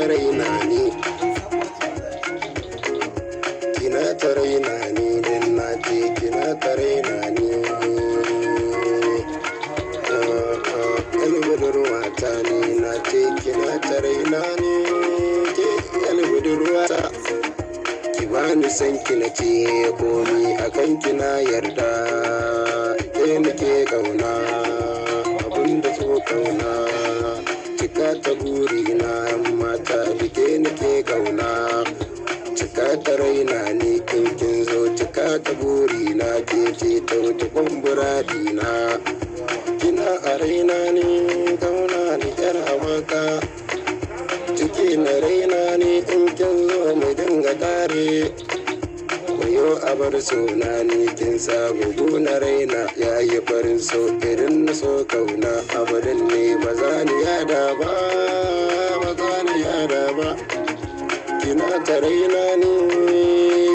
raina ni, kina ta raina ni, din na ce kina ta raina ni. Yar budurwata ni na ce kina ta raina ni, ke yar budurwata. Ki bani san ki na ce komi akan kina yarda, ke nake kauna abinda so kauna. Cika ta burina mata bike nake kauna, cika ta raina ni in kin zo, cika ta burina ke ce ta wuce kwamburadina. Kina a raina ni kauna ni yar amaka, ciki na raina ni in kin zo mu dinga tare. Wayo abar suna ni kin sa bugu na raina yayi farin so irin na so kauna abadan ne ba za ni yada ba, ba za ni yada ba. Kina ta raina ni